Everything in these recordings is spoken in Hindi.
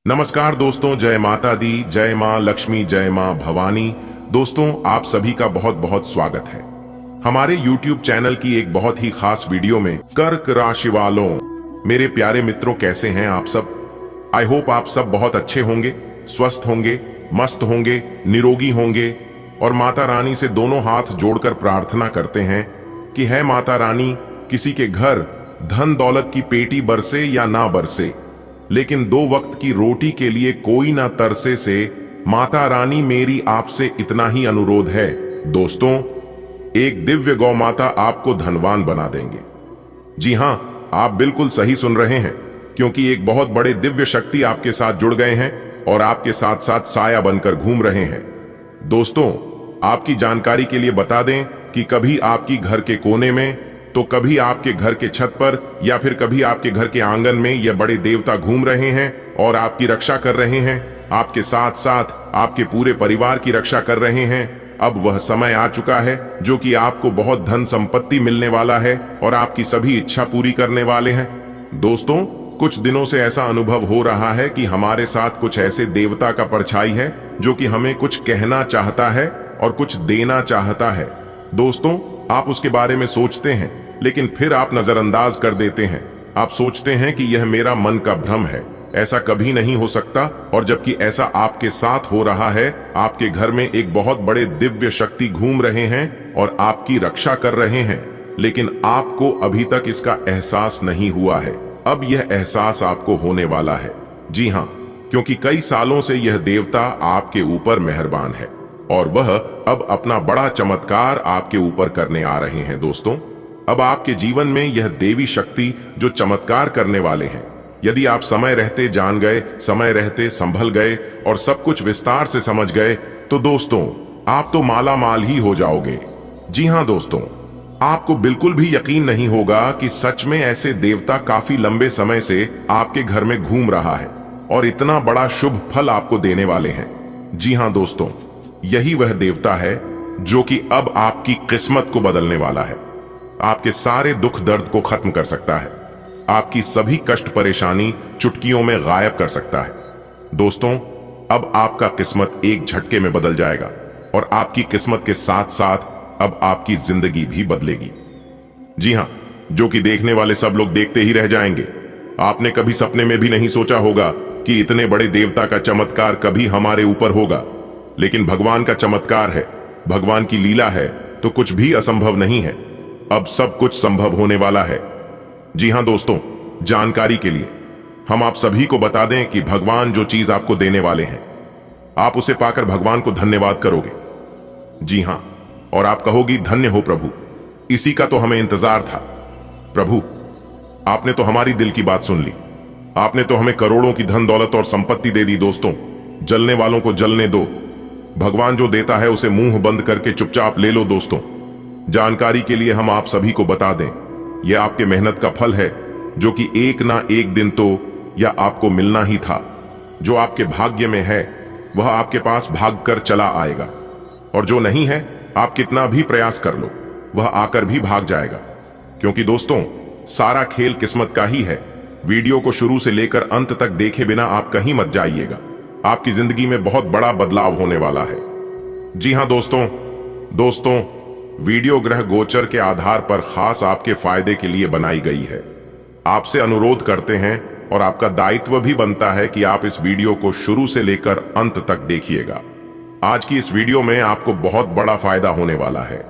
नमस्कार दोस्तों, जय माता दी, जय मां लक्ष्मी, जय मां भवानी। दोस्तों, आप सभी का बहुत बहुत स्वागत है हमारे YouTube चैनल की एक बहुत ही खास वीडियो में। कर्क राशि वालों, मेरे प्यारे मित्रों, कैसे हैं आप सब? आई होप आप सब बहुत अच्छे होंगे, स्वस्थ होंगे, मस्त होंगे, निरोगी होंगे। और माता रानी से दोनों हाथ जोड़कर प्रार्थना करते हैं कि है माता रानी, किसी के घर धन दौलत की पेटी बरसे या ना बरसे, लेकिन 2 वक्त की रोटी के लिए कोई ना तरसे से माता रानी मेरी आपसे इतना ही अनुरोध है। दोस्तों, एक दिव्य गौ माता आपको धनवान बना देंगे। जी हां, आप बिल्कुल सही सुन रहे हैं, क्योंकि एक बहुत बड़े दिव्य शक्ति आपके साथ जुड़ गए हैं और आपके साथ साथ साया बनकर घूम रहे हैं। दोस्तों, आपकी जानकारी के लिए बता दें कि कभी आपकी घर के कोने में, तो कभी आपके घर के छत पर, या फिर कभी आपके घर के आंगन में ये बड़े देवता घूम रहे हैं और आपकी रक्षा कर रहे हैं। आपके साथ साथ आपके पूरे परिवार की रक्षा कर रहे हैं। अब वह समय आ चुका है जो कि आपको बहुत धन संपत्ति मिलने वाला है और आपकी सभी इच्छा पूरी करने वाले हैं। दोस्तों, कुछ दिनों से ऐसा अनुभव हो रहा है कि हमारे साथ कुछ ऐसे देवता का परछाई है जो कि हमें कुछ कहना चाहता है और कुछ देना चाहता है। दोस्तों, आप उसके बारे में सोचते हैं, लेकिन फिर आप नजरअंदाज कर देते हैं। आप सोचते हैं कि यह मेरा मन का भ्रम है, ऐसा कभी नहीं हो सकता। और जबकि ऐसा आपके साथ हो रहा है, आपके घर में एक बहुत बड़े दिव्य शक्ति घूम रहे हैं और आपकी रक्षा कर रहे हैं, लेकिन आपको अभी तक इसका एहसास नहीं हुआ है। अब यह एहसास आपको होने वाला है। जी हाँ, क्योंकि कई सालों से यह देवता आपके ऊपर मेहरबान है और वह अब अपना बड़ा चमत्कार आपके ऊपर करने आ रहे हैं। दोस्तों, अब आपके जीवन में यह देवी शक्ति जो चमत्कार करने वाले हैं, यदि आप समय रहते जान गए, समय रहते संभल गए और सब कुछ विस्तार से समझ गए, तो दोस्तों, आप तो माला माल ही हो जाओगे। जी हाँ दोस्तों, आपको बिल्कुल भी यकीन नहीं होगा कि सच में ऐसे देवता काफी लंबे समय से आपके घर में घूम रहा है और इतना बड़ा शुभ फल आपको देने वाले हैं। जी हाँ दोस्तों, यही वह देवता है जो कि अब आपकी किस्मत को बदलने वाला है, आपके सारे दुख दर्द को खत्म कर सकता है, आपकी सभी कष्ट परेशानी चुटकियों में गायब कर सकता है। दोस्तों, अब आपका किस्मत एक झटके में बदल जाएगा और आपकी किस्मत के साथ साथ अब आपकी जिंदगी भी बदलेगी। जी हां, जो कि देखने वाले सब लोग देखते ही रह जाएंगे। आपने कभी सपने में भी नहीं सोचा होगा कि इतने बड़े देवता का चमत्कार कभी हमारे ऊपर होगा, लेकिन भगवान का चमत्कार है, भगवान की लीला है, तो कुछ भी असंभव नहीं है। अब सब कुछ संभव होने वाला है। जी हां दोस्तों, जानकारी के लिए हम आप सभी को बता दें कि भगवान जो चीज आपको देने वाले हैं, आप उसे पाकर भगवान को धन्यवाद करोगे। जी हां, और आप कहोगी, धन्य हो प्रभु, इसी का तो हमें इंतजार था। प्रभु, आपने तो हमारी दिल की बात सुन ली, आपने तो हमें करोड़ों की धन दौलत और संपत्ति दे दी। दोस्तों, जलने वालों को जलने दो, भगवान जो देता है उसे मुंह बंद करके चुपचाप ले लो। दोस्तों, जानकारी के लिए हम आप सभी को बता दें, यह आपके मेहनत का फल है जो कि एक ना एक दिन तो यह आपको मिलना ही था। जो आपके भाग्य में है वह आपके पास भाग कर चला आएगा, और जो नहीं है, आप कितना भी प्रयास कर लो, वह आकर भी भाग जाएगा। क्योंकि दोस्तों, सारा खेल किस्मत का ही है। वीडियो को शुरू से लेकर अंत तक देखे बिना आप कहीं मत जाइएगा, आपकी जिंदगी में बहुत बड़ा बदलाव होने वाला है। जी हां दोस्तों, वीडियो ग्रह गोचर के आधार पर खास आपके फायदे के लिए बनाई गई है। आपसे अनुरोध करते हैं और आपका दायित्व भी बनता है कि आप इस वीडियो को शुरू से लेकर अंत तक देखिएगा। आज की इस वीडियो में आपको बहुत बड़ा फायदा होने वाला है।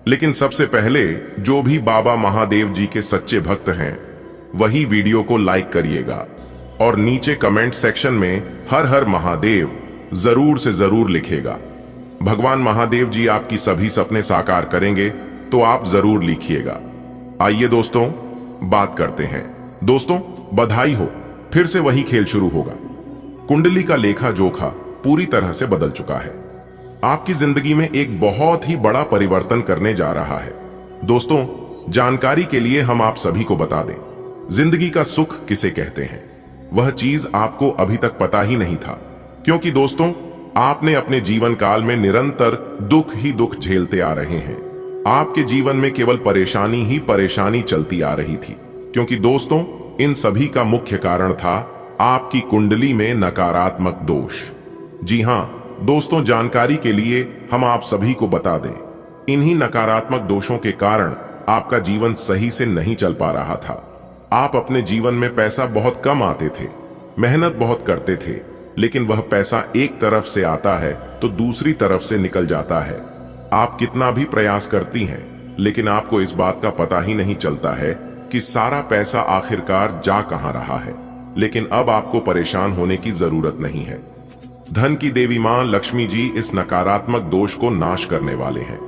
लेकिन सबसे पहले जो भी बाबा महादेव जी के सच्चे भक्त हैं, वही वीडियो को लाइक करिएगा और नीचे कमेंट सेक्शन में हर हर महादेव जरूर से जरूर लिखेगा। भगवान महादेव जी आपकी सभी सपने साकार करेंगे, तो आप जरूर लिखिएगा। आइए दोस्तों, बात करते हैं। दोस्तों, बधाई हो, फिर से वही खेल शुरू होगा। कुंडली का लेखा जोखा पूरी तरह से बदल चुका है। आपकी जिंदगी में एक बहुत ही बड़ा परिवर्तन करने जा रहा है। दोस्तों, जानकारी के लिए हम आप सभी को बता दें, जिंदगी का सुख किसे कहते हैं, वह चीज आपको अभी तक पता ही नहीं था। क्योंकि दोस्तों, आपने अपने जीवन काल में निरंतर दुख ही दुख झेलते आ रहे हैं। आपके जीवन में केवल परेशानी ही परेशानी चलती आ रही थी। क्योंकि दोस्तों, इन सभी का मुख्य कारण था आपकी कुंडली में नकारात्मक दोष। जी हां दोस्तों, जानकारी के लिए हम आप सभी को बता दें, इन्हीं नकारात्मक दोषों के कारण आपका जीवन सही से नहीं चल पा रहा था। आप अपने जीवन में पैसा बहुत कम आते थे, मेहनत बहुत करते थे, लेकिन वह पैसा एक तरफ से आता है तो दूसरी तरफ से निकल जाता है। आप कितना भी प्रयास करती हैं, लेकिन आपको इस बात का पता ही नहीं चलता है कि सारा पैसा आखिरकार जा कहां रहा है। लेकिन अब आपको परेशान होने की जरूरत नहीं है। धन की देवी मां लक्ष्मी जी इस नकारात्मक दोष को नाश करने वाले हैं।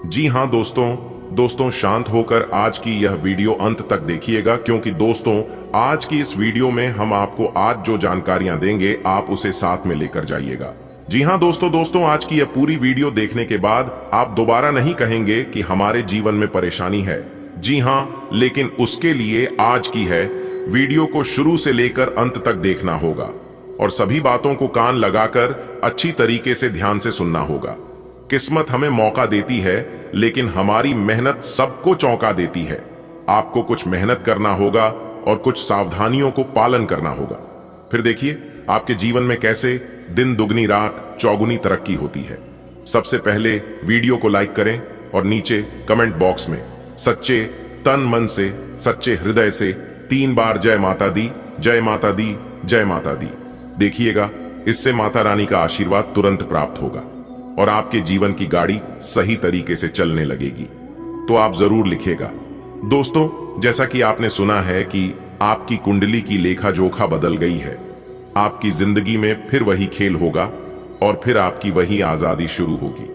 जी हां दोस्तों शांत होकर आज की यह वीडियो अंत तक देखिएगा, क्योंकि दोस्तों आज की इस वीडियो में हम आपको आज जो जानकारियां देंगे आप उसे साथ में लेकर जाइएगा। जी हां दोस्तों आज की यह पूरी वीडियो देखने के बाद आप दोबारा नहीं कहेंगे कि हमारे जीवन में परेशानी है। जी हां, लेकिन उसके लिए आज की है वीडियो को शुरू से लेकर अंत तक देखना होगा और सभी बातों को कान लगाकर अच्छी तरीके से ध्यान से सुनना होगा। किस्मत हमें मौका देती है, लेकिन हमारी मेहनत सबको चौंका देती है। आपको कुछ मेहनत करना होगा और कुछ सावधानियों को पालन करना होगा। फिर देखिए आपके जीवन में कैसे दिन दुगनी रात चौगुनी तरक्की होती है। सबसे पहले वीडियो को लाइक करें और नीचे कमेंट बॉक्स में सच्चे तन मन से, सच्चे हृदय से 3 बार जय माता दी, जय माता दी, जय माता दी देखिएगा। इससे माता रानी का आशीर्वाद तुरंत प्राप्त होगा और आपके जीवन की गाड़ी सही तरीके से चलने लगेगी। तो आप जरूर लिखिएगा। दोस्तों, जैसा कि आपने सुना है कि आपकी कुंडली की लेखा जोखा बदल गई है। आपकी जिंदगी में फिर वही खेल होगा और फिर आपकी वही आजादी शुरू होगी।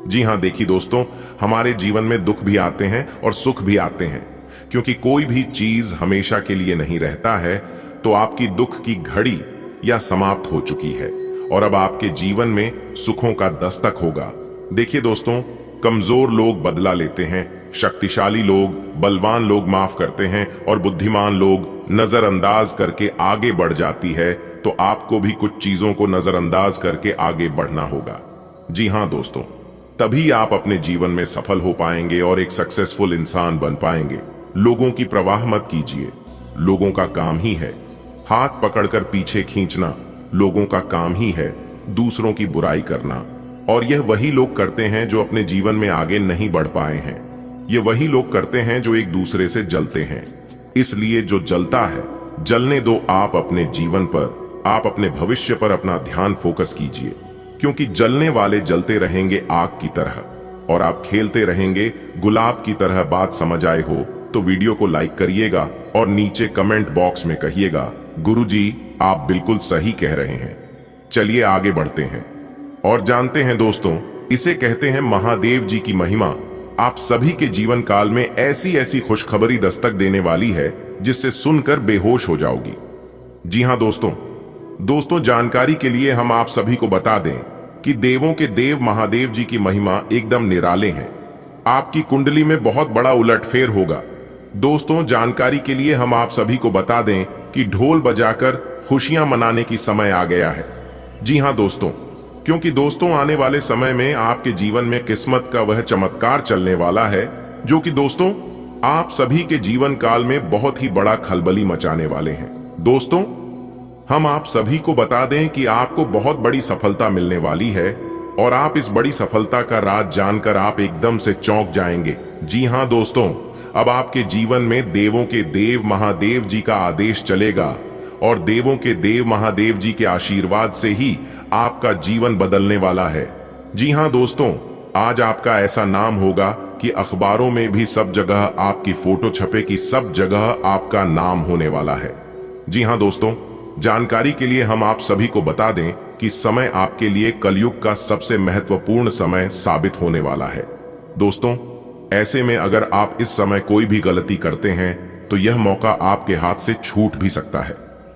जी हां देखिए दोस्तों, हमारे जीवन में दुख भी आते हैं और सुख भी आते हैं, क्योंकि कोई भी चीज हमेशा के लिए नहीं रहता है। तो आपकी दुख की घड़ी या समाप्त हो चुकी है और अब आपके जीवन में सुखों का दस्तक होगा। देखिए दोस्तों, कमजोर लोग बदला लेते हैं, शक्तिशाली लोग, बलवान लोग माफ करते हैं और बुद्धिमान लोग नजरअंदाज करके आगे बढ़ जाती है। तो आपको भी कुछ चीजों को नजरअंदाज करके आगे बढ़ना होगा। जी हां दोस्तों, तभी आप अपने जीवन में सफल हो पाएंगे और एक सक्सेसफुल इंसान बन पाएंगे। लोगों की परवाह मत कीजिए, लोगों का काम ही है हाथ पकड़कर पीछे खींचना। लोगों का काम ही है दूसरों की बुराई करना, और यह वही लोग करते हैं जो अपने जीवन में आगे नहीं बढ़ पाए हैं। ये वही लोग करते हैं जो एक दूसरे से जलते हैं। इसलिए जो जलता है जलने दो। आप अपने जीवन पर, आप अपने भविष्य पर अपना ध्यान फोकस कीजिए, क्योंकि जलने वाले जलते रहेंगे आग की तरह और आप खेलते रहेंगे गुलाब की तरह। बात समझ आए हो तो वीडियो को लाइक करिएगा और नीचे कमेंट बॉक्स में कहिएगा, गुरुजी आप बिल्कुल सही कह रहे हैं। चलिए आगे बढ़ते हैं और जानते हैं दोस्तों, इसे कहते हैं महादेव जी की महिमा। आप सभी के जीवन काल में ऐसी ऐसी खुशखबरी दस्तक देने वाली है जिससे सुनकर बेहोश हो जाओगी। जी हां दोस्तों जानकारी के लिए हम आप सभी को बता दें कि देवों के देव महादेव जी की महिमा एकदम निराले हैं। आपकी कुंडली में बहुत बड़ा उलटफेर होगा। दोस्तों, जानकारी के लिए हम आप सभी को बता दें कि ढोल बजाकर खुशियां मनाने की समय आ गया है। जी हां दोस्तों, क्योंकि दोस्तों आने वाले समय में आपके जीवन में किस्मत का वह चमत्कार चलने वाला है जो कि दोस्तों आप सभी के जीवन काल में बहुत ही बड़ा खलबली मचाने वाले हैं। दोस्तों, हम आप सभी को बता दें कि आपको बहुत बड़ी सफलता मिलने वाली है और आप इस बड़ी सफलता का राज जानकर आप एकदम से चौंक जाएंगे। जी हां दोस्तों, अब आपके जीवन में देवों के देव महादेव जी का आदेश चलेगा और देवों के देव महादेव जी के आशीर्वाद से ही आपका जीवन बदलने वाला है। जी हां दोस्तों, आज आपका ऐसा नाम होगा कि अखबारों में भी सब जगह आपकी फोटो छपे कि सब जगह आपका नाम होने वाला है। जी हां दोस्तों, जानकारी के लिए हम आप सभी को बता दें कि समय आपके लिए कलयुग का सबसे महत्वपूर्ण समय साबित होने वाला है। दोस्तों, ऐसे में अगर आप इस समय कोई भी गलती करते हैं तो यह मौका आपके हाथ से छूट भी सकता है।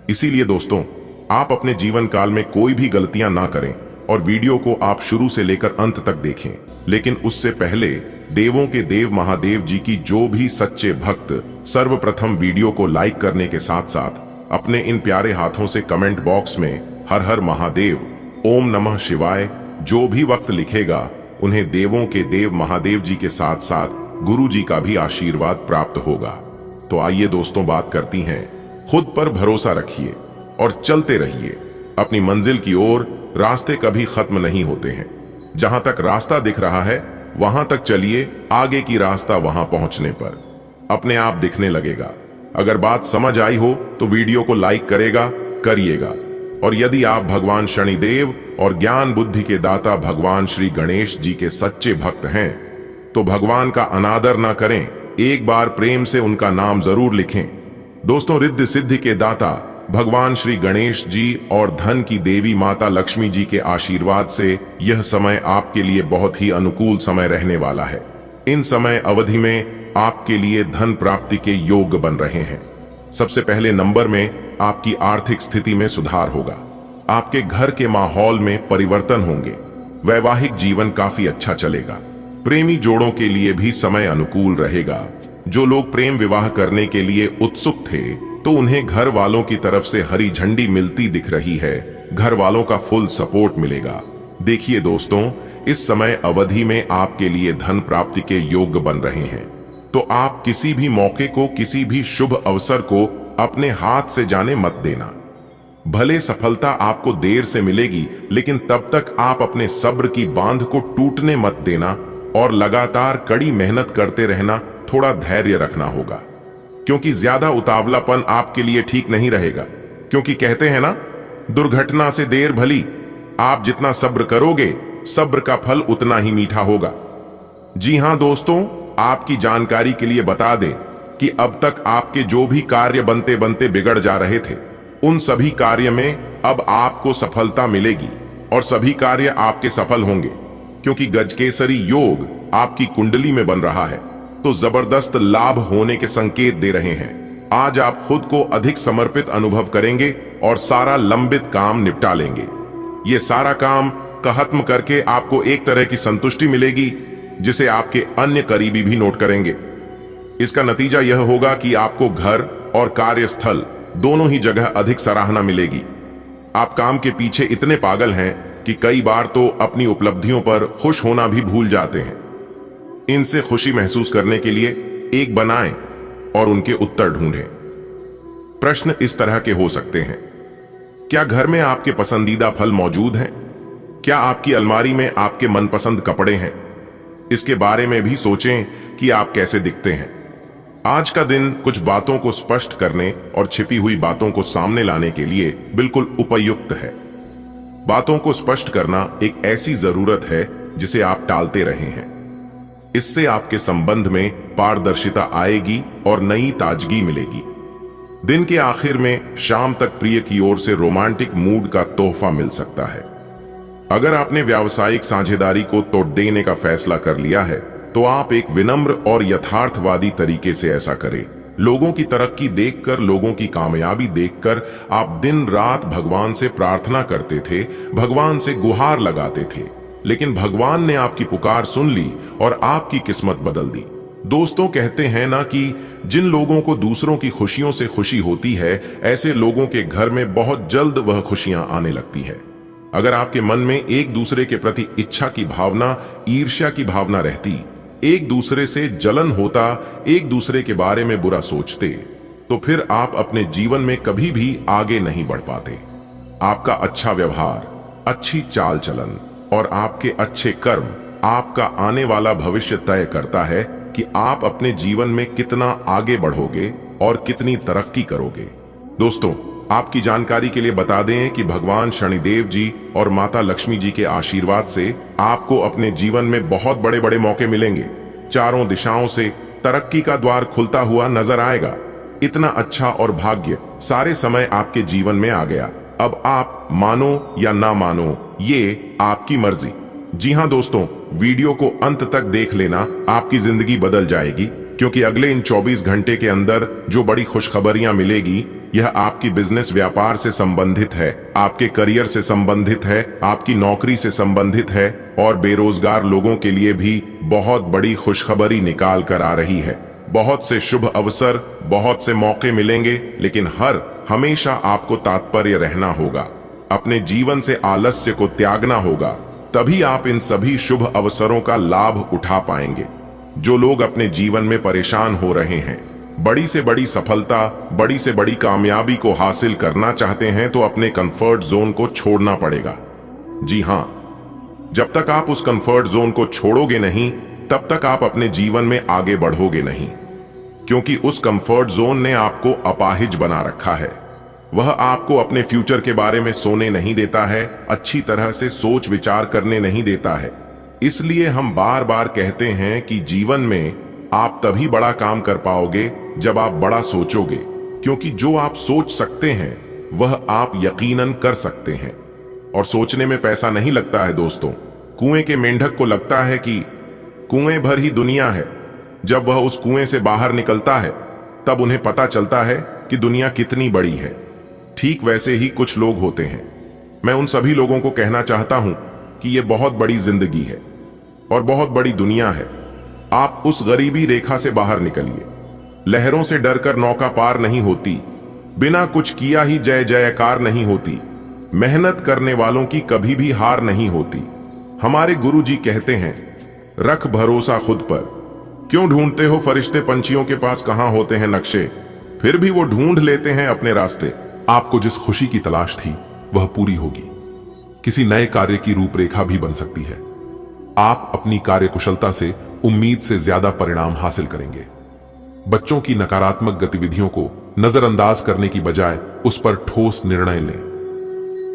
इसीलिए दोस्तों, आप अपने जीवन काल में कोई भी गलतियां ना करें और वीडियो को आप शुरू से लेकर अंत तक देखें। लेकिन उससे पहले देवों के देव महादेव जी की जो भी सच्चे भक्त सर्वप्रथम वीडियो को लाइक करने के साथ साथ अपने इन प्यारे हाथों से कमेंट बॉक्स में हर हर महादेव, ओम नमः शिवाय जो भी वक्त लिखेगा उन्हें देवों के देव महादेव जी के साथ साथ गुरु जी का भी आशीर्वाद प्राप्त होगा। तो आइए दोस्तों बात करती हैं, खुद पर भरोसा रखिए, और चलते रहिए अपनी मंजिल की ओर। रास्ते कभी खत्म नहीं होते हैं। जहां तक रास्ता दिख रहा है वहां तक चलिए, आगे की रास्ता वहां पहुंचने पर अपने आप दिखने लगेगा। अगर बात समझ आई हो तो वीडियो को लाइक करिएगा। और यदि आप भगवान शनिदेव और ज्ञान बुद्धि के दाता भगवान श्री गणेश जी के सच्चे भक्त हैं तो भगवान का अनादर ना करें, एक बार प्रेम से उनका नाम जरूर लिखें। दोस्तों, रिद्धि सिद्धि के दाता भगवान श्री गणेश जी और धन की देवी माता लक्ष्मी जी के आशीर्वाद से यह समय आपके लिए बहुत ही अनुकूल समय रहने वाला है। इन समय अवधि में आपके लिए धन प्राप्ति के योग बन रहे हैं। सबसे पहले नंबर में आपकी आर्थिक स्थिति में सुधार होगा। आपके घर के माहौल में परिवर्तन होंगे। वैवाहिक जीवन काफी अच्छा चलेगा। प्रेमी जोड़ों के लिए भी समय अनुकूल रहेगा। जो लोग प्रेम विवाह करने के लिए उत्सुक थे तो उन्हें घर वालों की तरफ से हरी झंडी मिलती दिख रही है। घर वालों का फुल सपोर्ट मिलेगा। देखिए दोस्तों, इस समय अवधि में आपके लिए धन प्राप्ति के योग बन रहे हैं, तो आप किसी भी मौके को, किसी भी शुभ अवसर को अपने हाथ से जाने मत देना। भले सफलता आपको देर से मिलेगी, लेकिन तब तक आप अपने सब्र की बांध को टूटने मत देना और लगातार कड़ी मेहनत करते रहना। थोड़ा धैर्य रखना होगा, क्योंकि ज्यादा उतावलापन आपके लिए ठीक नहीं रहेगा। क्योंकि कहते हैं ना, दुर्घटना से देर भली। आप जितना सब्र करोगे, सब्र का फल उतना ही मीठा होगा। जी हां दोस्तों, आपकी जानकारी के लिए बता दें कि अब तक आपके जो भी कार्य बनते बनते बिगड़ जा रहे थे, उन सभी कार्य में अब आपको सफलता मिलेगी और सभी कार्य आपके सफल होंगे। क्योंकि गजकेसरी योग आपकी कुंडली में बन रहा है, तो जबरदस्त लाभ होने के संकेत दे रहे हैं। आज आप खुद को अधिक समर्पित अनुभव करेंगे और सारा लंबित काम निपटा लेंगे। ये सारा काम खत्म करके आपको एक तरह की संतुष्टि मिलेगी, जिसे आपके अन्य करीबी भी नोट करेंगे। इसका नतीजा यह होगा कि आपको घर और कार्यस्थल दोनों ही जगह अधिक सराहना मिलेगी। आप काम के पीछे इतने पागल हैं कि कई बार तो अपनी उपलब्धियों पर खुश होना भी भूल जाते हैं। इनसे खुशी महसूस करने के लिए एक बनाएं और उनके उत्तर ढूंढें। प्रश्न इस तरह के हो सकते हैं: क्या घर में आपके पसंदीदा फल मौजूद हैं? क्या आपकी अलमारी में आपके मनपसंद कपड़े हैं? इसके बारे में भी सोचें कि आप कैसे दिखते हैं। आज का दिन कुछ बातों को स्पष्ट करने और छिपी हुई बातों को सामने लाने के लिए बिल्कुल उपयुक्त है। बातों को स्पष्ट करना एक ऐसी जरूरत है जिसे आप टालते रहे हैं। इससे आपके संबंध में पारदर्शिता आएगी और नई ताजगी मिलेगी। दिन के आखिर में शाम तक प्रिय की ओर से रोमांटिक मूड का तोहफा मिल सकता है। अगर आपने व्यावसायिक साझेदारी को तोड़ देने का फैसला कर लिया है तो आप एक विनम्र और यथार्थवादी तरीके से ऐसा करें। लोगों की तरक्की देखकर, लोगों की कामयाबी देखकर आप दिन रात भगवान से प्रार्थना करते थे, भगवान से गुहार लगाते थे, लेकिन भगवान ने आपकी पुकार सुन ली और आपकी किस्मत बदल दी। दोस्तों, कहते हैं ना कि जिन लोगों को दूसरों की खुशियों से खुशी होती है, ऐसे लोगों के घर में बहुत जल्द वह खुशियां आने लगती है। अगर आपके मन में एक दूसरे के प्रति इच्छा की भावना, ईर्ष्या की भावना रहती, एक दूसरे से जलन होता, एक दूसरे के बारे में बुरा सोचते, तो फिर आप अपने जीवन में कभी भी आगे नहीं बढ़ पाते। आपका अच्छा व्यवहार, अच्छी चाल चलन और आपके अच्छे कर्म आपका आने वाला भविष्य तय करता है कि आप अपने जीवन में कितना आगे बढ़ोगे और कितनी तरक्की करोगे। दोस्तों, आपकी जानकारी के लिए बता दें कि भगवान शनिदेव जी और माता लक्ष्मी जी के आशीर्वाद से आपको अपने जीवन में बहुत बड़े बड़े मौके मिलेंगे। चारों दिशाओं से तरक्की का द्वार खुलता हुआ नजर आएगा। इतना अच्छा और भाग्य सारे समय आपके जीवन में आ गया। अब आप मानो या ना मानो, ये आपकी मर्जी। जी हाँ दोस्तों, वीडियो को अंत तक देख लेना, आपकी जिंदगी बदल जाएगी। क्योंकि अगले इन 24 घंटे के अंदर जो बड़ी खुशखबरियां मिलेगी, यह आपकी बिजनेस व्यापार से संबंधित है, आपके करियर से संबंधित है, आपकी नौकरी से संबंधित है और बेरोजगार लोगों के लिए भी बहुत बड़ी खुशखबरी निकाल कर आ रही है। बहुत से शुभ अवसर, बहुत से मौके मिलेंगे, लेकिन हमेशा आपको तात्पर्य रहना होगा। अपने जीवन से आलस्य को त्यागना होगा, तभी आप इन सभी शुभ अवसरों का लाभ उठा पाएंगे। जो लोग अपने जीवन में परेशान हो रहे हैं, बड़ी से बड़ी सफलता, बड़ी से बड़ी कामयाबी को हासिल करना चाहते हैं तो अपने कंफर्ट जोन को छोड़ना पड़ेगा। जी हां, जब तक आप उस कंफर्ट जोन को छोड़ोगे नहीं, तब तक आप अपने जीवन में आगे बढ़ोगे नहीं, क्योंकि उस कंफर्ट जोन ने आपको अपाहिज बना रखा है। वह आपको अपने फ्यूचर के बारे में सोने नहीं देता है, अच्छी तरह से सोच विचार करने नहीं देता है। इसलिए हम बार बार कहते हैं कि जीवन में आप तभी बड़ा काम कर पाओगे जब आप बड़ा सोचोगे, क्योंकि जो आप सोच सकते हैं वह आप यकीनन कर सकते हैं। और सोचने में पैसा नहीं लगता है दोस्तों। कुएं के मेंढक को लगता है कि कुएं भर ही दुनिया है। जब वह उस कुएं से बाहर निकलता है तब उन्हें पता चलता है कि दुनिया कितनी बड़ी है। ठीक वैसे ही कुछ लोग होते हैं। मैं उन सभी लोगों को कहना चाहता हूं कि यह बहुत बड़ी जिंदगी है और बहुत बड़ी दुनिया है। आप उस गरीबी रेखा से बाहर निकलिए। लहरों से डरकर नौका पार नहीं होती, बिना कुछ किया ही जय जयकार नहीं होती, मेहनत करने वालों की कभी भी हार नहीं होती। हमारे गुरुजी कहते हैं, रख भरोसा खुद पर। क्यों ढूंढते हो फरिश्ते पंछियों के पास कहां होते हैं नक्शे, फिर भी वो ढूंढ लेते हैं अपने रास्ते। आपको जिस खुशी की तलाश थी वह पूरी होगी। किसी नए कार्य की रूपरेखा भी बन सकती है। आप अपनी कार्यकुशलता से उम्मीद से ज्यादा परिणाम हासिल करेंगे। बच्चों की नकारात्मक गतिविधियों को नजरअंदाज करने की बजाय उस पर ठोस निर्णय लें।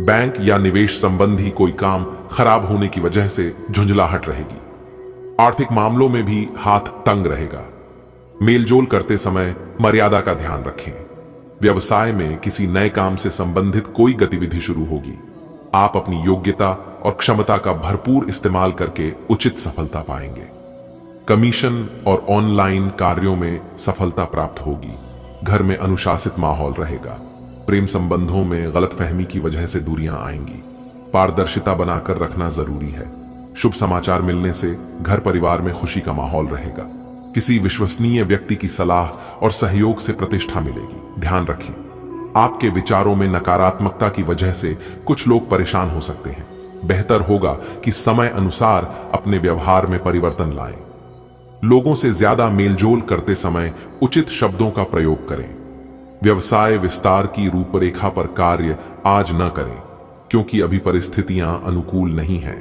बैंक या निवेश संबंधी कोई काम खराब होने की वजह से झुंझलाहट रहेगी। आर्थिक मामलों में भी हाथ तंग रहेगा। मेलजोल करते समय मर्यादा का ध्यान रखें। व्यवसाय में किसी नए काम से संबंधित कोई गतिविधि शुरू होगी। आप अपनी योग्यता और क्षमता का भरपूर इस्तेमाल करके उचित सफलता पाएंगे। कमीशन और ऑनलाइन कार्यों में सफलता प्राप्त होगी। घर में अनुशासित माहौल रहेगा। प्रेम संबंधों में गलतफहमी की वजह से दूरियां आएंगी। पारदर्शिता बनाकर रखना जरूरी है। शुभ समाचार मिलने से घर परिवार में खुशी का माहौल रहेगा। किसी विश्वसनीय व्यक्ति की सलाह और सहयोग से प्रतिष्ठा मिलेगी। ध्यान रखें, आपके विचारों में नकारात्मकता की वजह से कुछ लोग परेशान हो सकते हैं। बेहतर होगा कि समय अनुसार अपने व्यवहार में परिवर्तन लाएं। लोगों से ज्यादा मेलजोल करते समय उचित शब्दों का प्रयोग करें। व्यवसाय विस्तार की रूपरेखा पर कार्य आज न करें, क्योंकि अभी परिस्थितियां अनुकूल नहीं हैं।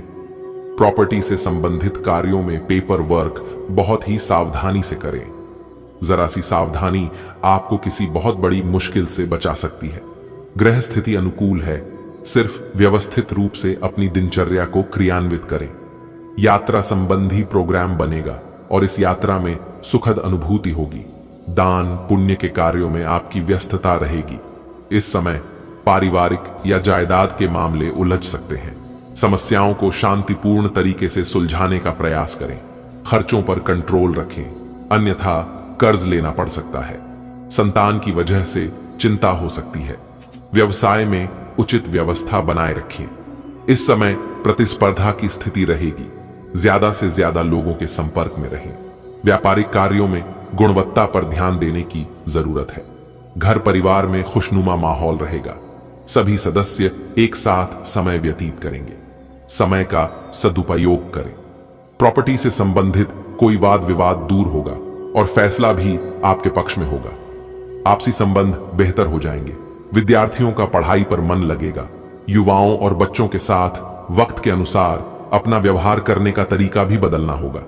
प्रॉपर्टी से संबंधित कार्यों में पेपर वर्क बहुत ही सावधानी से करें। जरा सी सावधानी आपको किसी बहुत बड़ी मुश्किल से बचा सकती है। ग्रह स्थिति अनुकूल है, सिर्फ व्यवस्थित रूप से अपनी दिनचर्या को क्रियान्वित करें। यात्रा संबंधी प्रोग्राम बनेगा और इस यात्रा में सुखद अनुभूति होगी। दान पुण्य के कार्यों में आपकी व्यस्तता रहेगी। इस समय पारिवारिक या जायदाद के मामले उलझ सकते हैं। समस्याओं को शांतिपूर्ण तरीके से सुलझाने का प्रयास करें। खर्चों पर कंट्रोल रखें, अन्यथा कर्ज लेना पड़ सकता है। संतान की वजह से चिंता हो सकती है। व्यवसाय में उचित व्यवस्था बनाए रखें। इस समय प्रतिस्पर्धा की स्थिति रहेगी। ज्यादा से ज्यादा लोगों के संपर्क में रहें। व्यापारिक कार्यों में गुणवत्ता पर ध्यान देने की जरूरत है। घर परिवार में खुशनुमा माहौल रहेगा। सभी सदस्य एक साथ समय व्यतीत करेंगे। समय का सदुपयोग करें। प्रॉपर्टी से संबंधित कोई वाद विवाद दूर होगा और फैसला भी आपके पक्ष में होगा। आपसी संबंध बेहतर हो जाएंगे। विद्यार्थियों का पढ़ाई पर मन लगेगा। युवाओं और बच्चों के साथ वक्त के अनुसार अपना व्यवहार करने का तरीका भी बदलना होगा।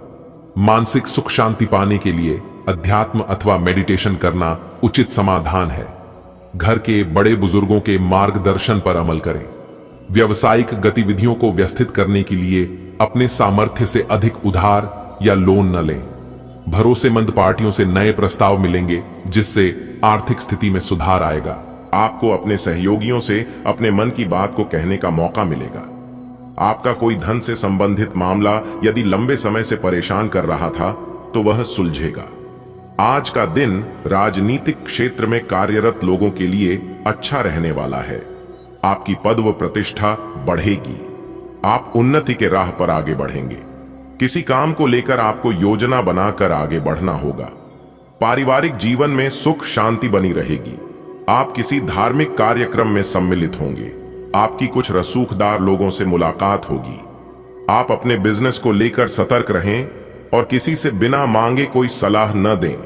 मानसिक सुख शांति पाने के लिए अध्यात्म अथवा मेडिटेशन करना उचित समाधान है। घर के बड़े बुजुर्गों के मार्गदर्शन पर अमल करें। व्यावसायिक गतिविधियों को व्यवस्थित करने के लिए अपने सामर्थ्य से अधिक उधार या लोन न लें। भरोसेमंद पार्टियों से नए प्रस्ताव मिलेंगे, जिससे आर्थिक स्थिति में सुधार आएगा। आपको अपने सहयोगियों से अपने मन की बात को कहने का मौका मिलेगा। आपका कोई धन से संबंधित मामला यदि लंबे समय से परेशान कर रहा था तो वह सुलझेगा। आज का दिन राजनीतिक क्षेत्र में कार्यरत लोगों के लिए अच्छा रहने वाला है। आपकी पद व प्रतिष्ठा बढ़ेगी। आप उन्नति के राह पर आगे बढ़ेंगे। किसी काम को लेकर आपको योजना बनाकर आगे बढ़ना होगा। पारिवारिक जीवन में सुख शांति बनी रहेगी। आप किसी धार्मिक कार्यक्रम में सम्मिलित होंगे। आपकी कुछ रसूखदार लोगों से मुलाकात होगी। आप अपने बिजनेस को लेकर सतर्क रहें और किसी से बिना मांगे कोई सलाह न दें।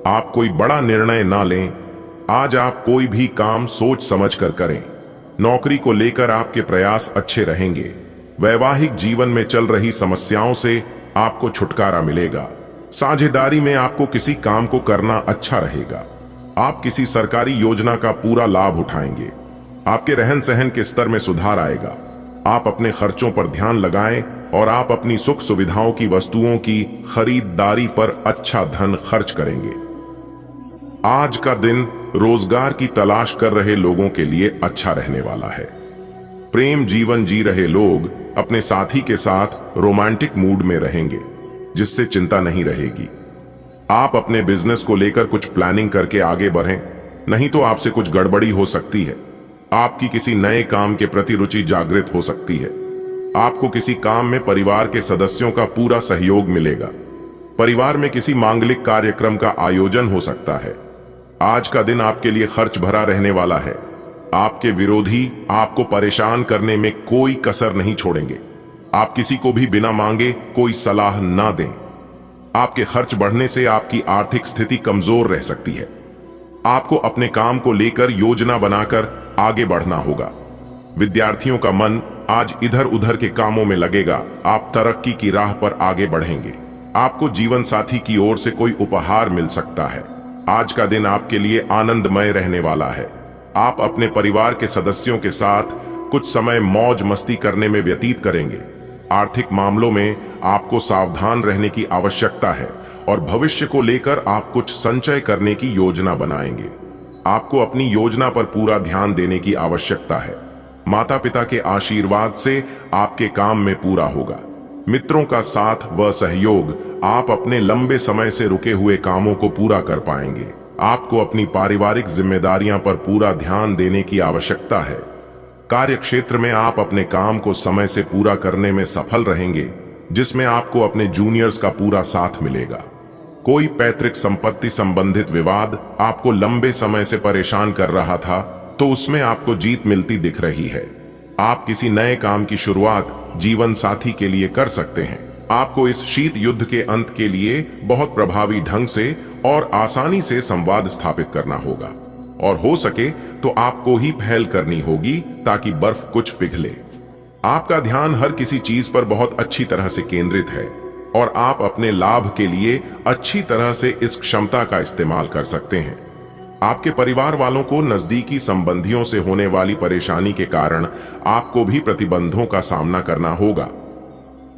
आप कोई बड़ा निर्णय ना लें। आज आप कोई भी काम सोच समझ कर करें। नौकरी को लेकर आपके प्रयास अच्छे रहेंगे। वैवाहिक जीवन में चल रही समस्याओं से आपको छुटकारा मिलेगा। साझेदारी में आपको किसी काम को करना अच्छा रहेगा। आप किसी सरकारी योजना का पूरा लाभ उठाएंगे। आपके रहन सहन के स्तर में सुधार आएगा। आप अपने खर्चों पर ध्यान लगाएं और आप अपनी सुख सुविधाओं की वस्तुओं की खरीदारी पर अच्छा धन खर्च करेंगे। आज का दिन रोजगार की तलाश कर रहे लोगों के लिए अच्छा रहने वाला है। प्रेम जीवन जी रहे लोग अपने साथी के साथ रोमांटिक मूड में रहेंगे, जिससे चिंता नहीं रहेगी। आप अपने बिजनेस को लेकर कुछ प्लानिंग करके आगे बढ़ें, नहीं तो आपसे कुछ गड़बड़ी हो सकती है। आपकी किसी नए काम के प्रति रुचि जागृत हो सकती है। आपको किसी काम में परिवार के सदस्यों का पूरा सहयोग मिलेगा। परिवार में किसी मांगलिक कार्यक्रम का आयोजन हो सकता है। आज का दिन आपके लिए खर्च भरा रहने वाला है। आपके विरोधी आपको परेशान करने में कोई कसर नहीं छोड़ेंगे। आप किसी को भी बिना मांगे कोई सलाह ना दें। आपके खर्च बढ़ने से आपकी आर्थिक स्थिति कमजोर रह सकती है। आपको अपने काम को लेकर योजना बनाकर आगे बढ़ना होगा। विद्यार्थियों का मन आज इधर उधर के कामों में लगेगा। आप तरक्की की राह पर आगे बढ़ेंगे। आपको जीवन साथी की ओर से कोई उपहार मिल सकता है। आज का दिन आपके लिए आनंदमय रहने वाला है। आप अपने परिवार के सदस्यों के साथ कुछ समय मौज मस्ती करने में व्यतीत करेंगे। आर्थिक मामलों में आपको सावधान रहने की आवश्यकता है और भविष्य को लेकर आप कुछ संचय करने की योजना बनाएंगे। आपको अपनी योजना पर पूरा ध्यान देने की आवश्यकता है। माता पिता के आशीर्वाद से आपके काम में पूरा होगा। मित्रों का साथ व सहयोग आप अपने लंबे समय से रुके हुए कामों को पूरा कर पाएंगे। आपको अपनी पारिवारिक जिम्मेदारियां पर पूरा ध्यान देने की आवश्यकता है। कार्य क्षेत्र में आप अपने काम को समय से पूरा करने में सफल रहेंगे, जिसमें आपको अपने जूनियर्स का पूरा साथ मिलेगा। कोई पैतृक संपत्ति संबंधित विवाद आपको लंबे समय से परेशान कर रहा था, तो उसमें आपको जीत मिलती दिख रही है। आप किसी नए काम की शुरुआत जीवन साथी के लिए कर सकते हैं। आपको इस शीत युद्ध के अंत के लिए बहुत प्रभावी ढंग से और आसानी से संवाद स्थापित करना होगा, और हो सके तो आपको ही पहल करनी होगी ताकि बर्फ कुछ पिघले। आपका ध्यान हर किसी चीज पर बहुत अच्छी तरह से केंद्रित है और आप अपने लाभ के लिए अच्छी तरह से इस क्षमता का इस्तेमाल कर सकते हैं। आपके परिवार वालों को नजदीकी संबंधियों से होने वाली परेशानी के कारण आपको भी प्रतिबंधों का सामना करना होगा।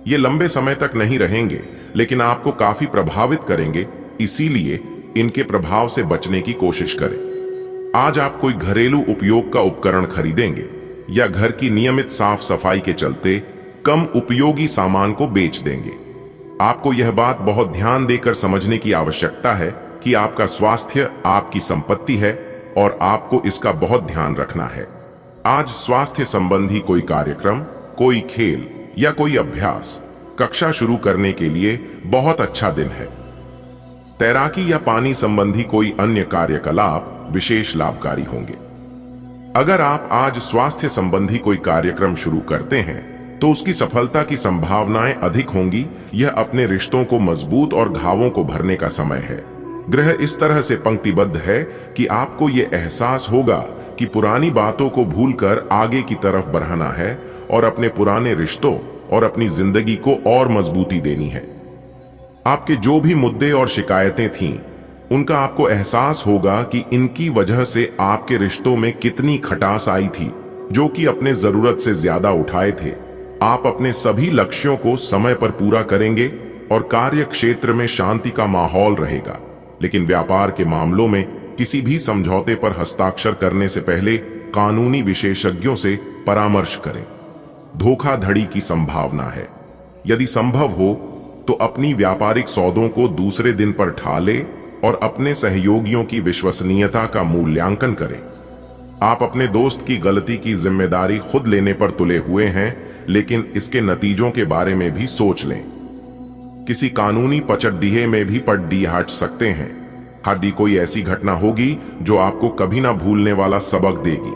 ये लंबे समय तक नहीं रहेंगे, लेकिन आपको काफी प्रभावित करेंगे, इसीलिए इनके प्रभाव से बचने की कोशिश करें। आज आप कोई घरेलू उपयोग का उपकरण खरीदेंगे या घर की नियमित साफ सफाई के चलते कम उपयोगी सामान को बेच देंगे। आपको यह बात बहुत ध्यान देकर समझने की आवश्यकता है कि आपका स्वास्थ्य आपकी संपत्ति है और आपको इसका बहुत ध्यान रखना है। आज स्वास्थ्य संबंधी कोई कार्यक्रम, कोई खेल या कोई अभ्यास कक्षा शुरू करने के लिए बहुत अच्छा दिन है। तैराकी या पानी संबंधी कोई अन्य कार्यकलाप विशेष लाभकारी होंगे। अगर आप आज स्वास्थ्य संबंधी कोई कार्यक्रम शुरू करते हैं तो उसकी सफलता की संभावनाएं अधिक होंगी। यह अपने रिश्तों को मजबूत और घावों को भरने का समय है। ग्रह इस तरह से पंक्तिबद्ध है कि आपको यह एहसास होगा कि पुरानी बातों को भूलकर आगे की तरफ बढ़ाना है और अपने पुराने रिश्तों और अपनी जिंदगी को और मजबूती देनी है। आपके जो भी मुद्दे और शिकायतें थीं, उनका आपको एहसास होगा कि इनकी वजह से आपके रिश्तों में कितनी खटास आई थी, जो कि अपने जरूरत से ज्यादा उठाए थे। आप अपने सभी लक्ष्यों को समय पर पूरा करेंगे और कार्य क्षेत्र में शांति का माहौल रहेगा। लेकिन व्यापार के मामलों में किसी भी समझौते पर हस्ताक्षर करने से पहले कानूनी विशेषज्ञों से परामर्श करें। धोखाधड़ी की संभावना है। यदि संभव हो तो अपनी व्यापारिक सौदों को दूसरे दिन पर ठाले और अपने सहयोगियों की विश्वसनीयता का मूल्यांकन करें। आप अपने दोस्त की गलती की जिम्मेदारी खुद लेने पर तुले हुए हैं, लेकिन इसके नतीजों के बारे में भी सोच लें। किसी कानूनी पचडीहे में भी पड़डीहाट सकते हैं। यदि कोई ऐसी घटना होगी जो आपको कभी ना भूलने वाला सबक देगी।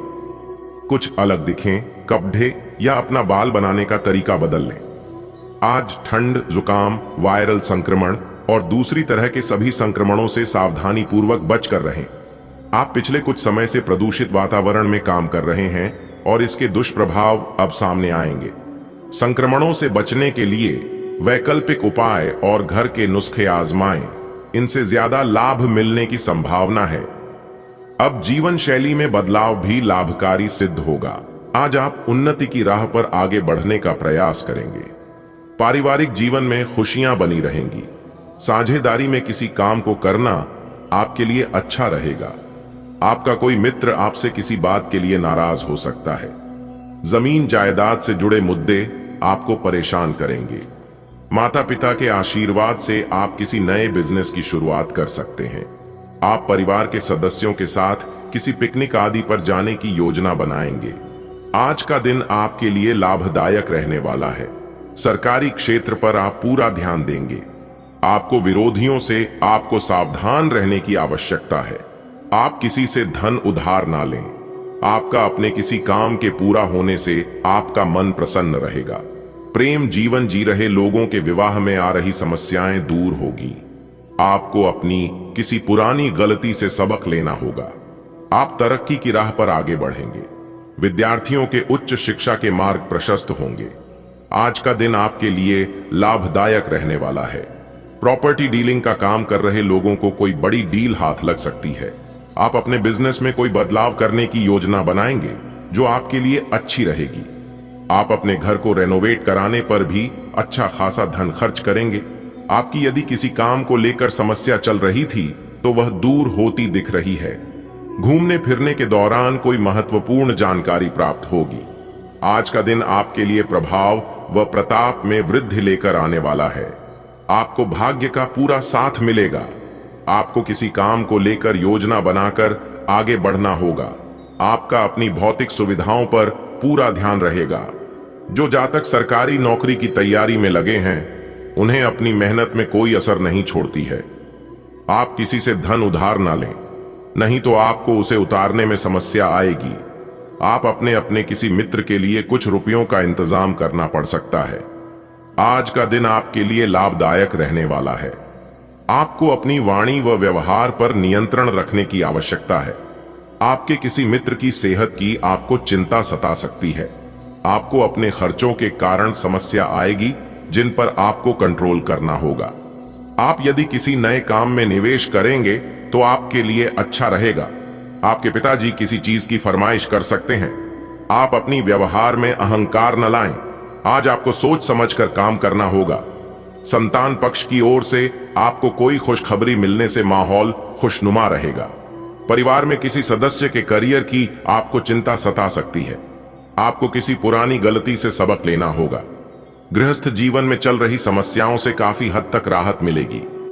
कुछ अलग दिखें, कपड़े या अपना बाल बनाने का तरीका बदल लें। आज ठंड, जुकाम, वायरल संक्रमण और दूसरी तरह के सभी संक्रमणों से सावधानी पूर्वक बचकर रहें। आप पिछले कुछ समय से प्रदूषित वातावरण में काम कर रहे हैं और इसके दुष्प्रभाव अब सामने आएंगे। संक्रमणों से बचने के लिए वैकल्पिक उपाय और घर के नुस्खे आजमाएं, इनसे ज्यादा लाभ मिलने की संभावना है। अब जीवन शैली में बदलाव भी लाभकारी सिद्ध होगा। आज आप उन्नति की राह पर आगे बढ़ने का प्रयास करेंगे। पारिवारिक जीवन में खुशियां बनी रहेंगी। साझेदारी में किसी काम को करना आपके लिए अच्छा रहेगा। आपका कोई मित्र आपसे किसी बात के लिए नाराज हो सकता है। जमीन जायदाद से जुड़े मुद्दे आपको परेशान करेंगे। माता पिता के आशीर्वाद से आप किसी नए बिजनेस की शुरुआत कर सकते हैं। आप परिवार के सदस्यों के साथ किसी पिकनिक आदि पर जाने की योजना बनाएंगे। आज का दिन आपके लिए लाभदायक रहने वाला है। सरकारी क्षेत्र पर आप पूरा ध्यान देंगे। आपको विरोधियों से आपको सावधान रहने की आवश्यकता है। आप किसी से धन उधार ना लें। आपका अपने किसी काम के पूरा होने से आपका मन प्रसन्न रहेगा। प्रेम जीवन जी रहे लोगों के विवाह में आ रही समस्याएं दूर होगी। आपको अपनी किसी पुरानी गलती से सबक लेना होगा। आप तरक्की की राह पर आगे बढ़ेंगे। विद्यार्थियों के उच्च शिक्षा के मार्ग प्रशस्त होंगे। आज का दिन आपके लिए लाभदायक रहने वाला है। प्रॉपर्टी डीलिंग का काम कर रहे लोगों को कोई बड़ी डील हाथ लग सकती है। आप अपने बिजनेस में कोई बदलाव करने की योजना बनाएंगे जो आपके लिए अच्छी रहेगी। आप अपने घर को रेनोवेट कराने पर भी अच्छा खासा धन खर्च करेंगे। आपकी यदि किसी काम को लेकर समस्या चल रही थी तो वह दूर होती दिख रही है। घूमने फिरने के दौरान कोई महत्वपूर्ण जानकारी प्राप्त होगी। आज का दिन आपके लिए प्रभाव व प्रताप में वृद्धि लेकर आने वाला है। आपको भाग्य का पूरा साथ मिलेगा। आपको किसी काम को लेकर योजना बनाकर आगे बढ़ना होगा। आपका अपनी भौतिक सुविधाओं पर पूरा ध्यान रहेगा। जो जातक सरकारी नौकरी की तैयारी में लगे हैं उन्हें अपनी मेहनत में कोई असर नहीं छोड़ती है। आप किसी से धन उधार ना लें, नहीं तो आपको उसे उतारने में समस्या आएगी। आप अपने अपने किसी मित्र के लिए कुछ रुपयों का इंतजाम करना पड़ सकता है। आज का दिन आपके लिए लाभदायक रहने वाला है। आपको अपनी वाणी व व्यवहार पर नियंत्रण रखने की आवश्यकता है। आपके किसी मित्र की सेहत की आपको चिंता सता सकती है। आपको अपने खर्चों के कारण समस्या आएगी जिन पर आपको कंट्रोल करना होगा। आप यदि किसी नए काम में निवेश करेंगे तो आपके लिए अच्छा रहेगा। आपके पिताजी किसी चीज की फरमाइश कर सकते हैं। आप अपनी व्यवहार में अहंकार न लाएं। आज आपको सोच समझकर काम करना होगा। संतान पक्ष की ओर से आपको कोई खुशखबरी मिलने से माहौल खुशनुमा रहेगा। परिवार में किसी सदस्य के करियर की आपको चिंता सता सकती है। आपको किसी पुरानी गलती से सबक लेना होगा। गृहस्थ जीवन में चल रही समस्याओं से काफी हद तक राहत मिलेगी।